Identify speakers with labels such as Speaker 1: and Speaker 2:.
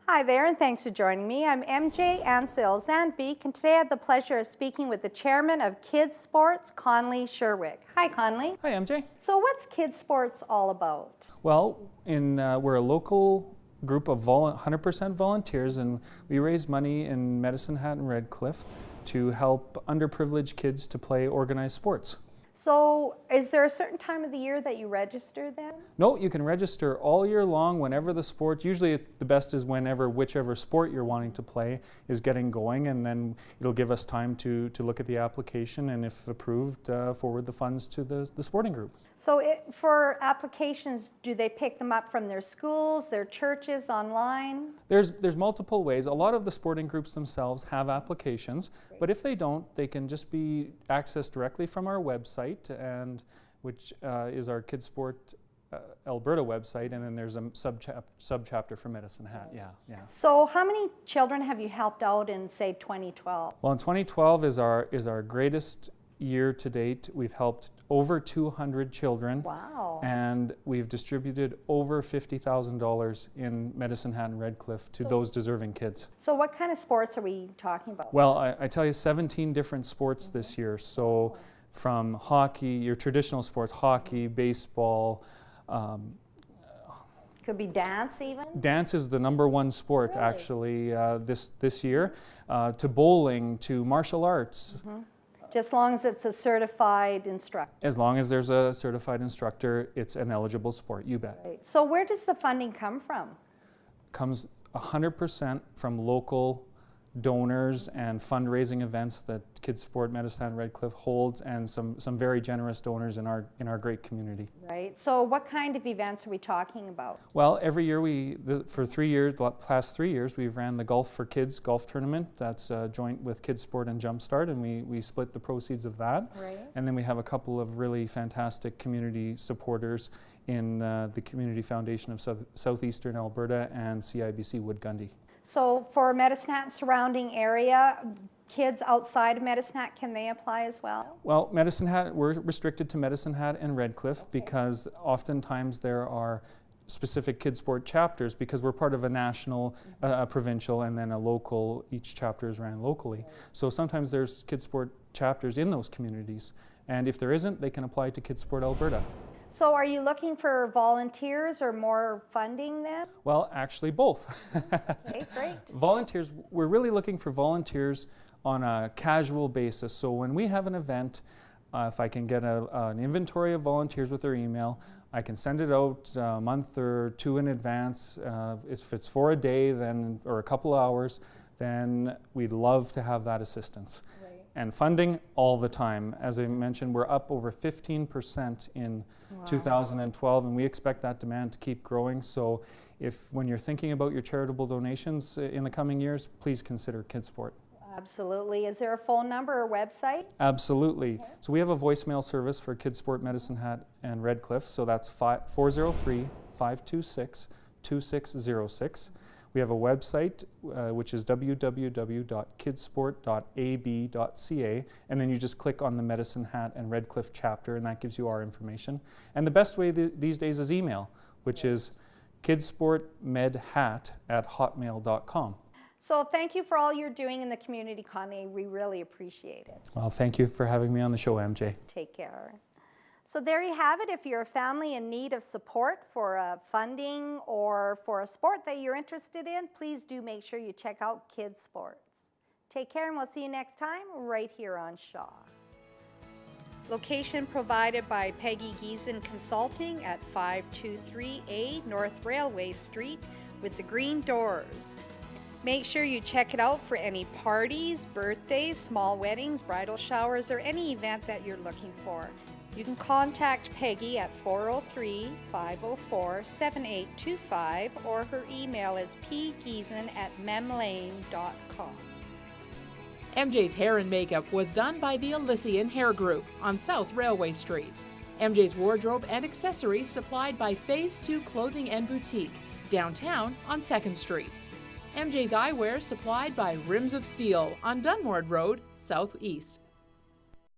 Speaker 1: Hi there, and thanks for joining me. I'm MJ Ansel Zandbeek, and today I have the pleasure of speaking with the chairman of KidSport, Conley Sherwick. Hi, Conley.
Speaker 2: Hi, MJ.
Speaker 1: So what's KidSport all about?
Speaker 2: Well, we're a local group of 100% volunteers, and we raise money in Medicine Hat and Redcliffe to help underprivileged kids to play organized sports.
Speaker 1: So is there a certain time of the year that you register then?
Speaker 2: No, you can register all year long whenever the sport, usually the best is whenever whichever sport you're wanting to play is getting going, and then it'll give us time to look at the application and if approved, forward the funds to the sporting group.
Speaker 1: So for applications, do they pick them up from their schools, their churches, online?
Speaker 2: There's multiple ways. A lot of the sporting groups themselves have applications, but if they don't, they can just be accessed directly from our website, and which is our KidSport Alberta website, and then there's a subchapter for Medicine Hat. Yeah.
Speaker 1: So how many children have you helped out in, say, 2012?
Speaker 2: Well, in 2012 is our greatest year to date. We've helped over 200 children.
Speaker 1: Wow.
Speaker 2: And we've distributed over $50,000 in Medicine Hat and Redcliffe to those deserving kids.
Speaker 1: So what kind of sports are we talking about?
Speaker 2: Well, I tell you, 17 different sports this year. So from hockey, your traditional sports, hockey, baseball.
Speaker 1: Could be dance even?
Speaker 2: Dance is the #1 sport,
Speaker 1: Really?
Speaker 2: Actually this year, to bowling, to martial arts.
Speaker 1: Mm-hmm. Just as long as it's a certified instructor.
Speaker 2: As long as there's a certified instructor, it's an eligible sport, you bet.
Speaker 1: Right. So where does the funding come from?
Speaker 2: Comes 100% from local donors and fundraising events that KidSport Medicine Hat Redcliffe holds, and some very generous donors in our great community.
Speaker 1: Right. So what kind of events are we talking about?
Speaker 2: Well, every year for 3 years, the past 3 years, we've ran the Golf for Kids golf tournament. That's joint with KidSport and Jumpstart, and we split the proceeds of that.
Speaker 1: Right.
Speaker 2: And then we have a couple of really fantastic community supporters in the Community Foundation of Southeastern Alberta and CIBC Wood-Gundy.
Speaker 1: So for Medicine Hat and surrounding area, kids outside of Medicine Hat, can they apply as well?
Speaker 2: Well, Medicine Hat, we're restricted to Medicine Hat and Redcliffe because oftentimes there are specific KidSport chapters because we're part of a national, a provincial, and then a local. Each chapter is ran locally. So sometimes there's KidSport chapters in those communities, and if there isn't, they can apply to KidSport Alberta.
Speaker 1: So are you looking for volunteers or more funding then?
Speaker 2: Well, actually both.
Speaker 1: Okay, great.
Speaker 2: Volunteers, we're really looking for volunteers on a casual basis. So when we have an event, if I can get an inventory of volunteers with their email, I can send it out a month or two in advance. If it's for a day or a couple hours, then we'd love to have that assistance.
Speaker 1: Right.
Speaker 2: And funding all the time. As I mentioned, we're up over 15% in 2012, and we expect that demand to keep growing. So when you're thinking about your charitable donations in the coming years, please consider KidSport.
Speaker 1: Absolutely. Is there a phone number or website?
Speaker 2: Absolutely. Okay. So we have a voicemail service for KidSport Medicine Hat and Redcliffe, so that's 403-526-2606. We have a website, which is www.kidsport.ab.ca, and then you just click on the Medicine Hat and Redcliffe chapter, and that gives you our information. And the best way these days is email, which is kidsportmedhat@hotmail.com.
Speaker 1: So thank you for all you're doing in the community, Conley. We really appreciate it.
Speaker 2: Well, thank you for having me on the show, MJ.
Speaker 1: Take care. So there you have it. If you're a family in need of support for funding or for a sport that you're interested in, please do make sure you check out KidSports. Take care, and we'll see you next time right here on Shaw. Location provided by Peggy Giesen Consulting at 523A North Railway Street with the green doors. Make sure you check it out for any parties, birthdays, small weddings, bridal showers, or any event that you're looking for. You can contact Peggy at 403-504-7825, or her email is pgiesen@memlane.com.
Speaker 3: MJ's hair and makeup was done by the Elysian Hair Group on South Railway Street. MJ's wardrobe and accessories supplied by Phase 2 Clothing and Boutique, downtown on 2nd Street. MJ's eyewear supplied by Rims of Steel on Dunmore Road, Southeast.